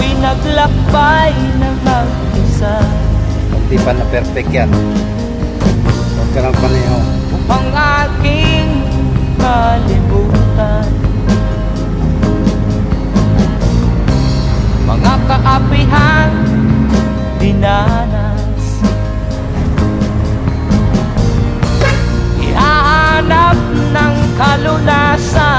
Ako'y naglakbay na mag-isa, Hindi pa na perfect yan. Huwag ka ng paneho. upang aking kalimutan mga kaapihan dinanas. Ihahanap ng kalunasan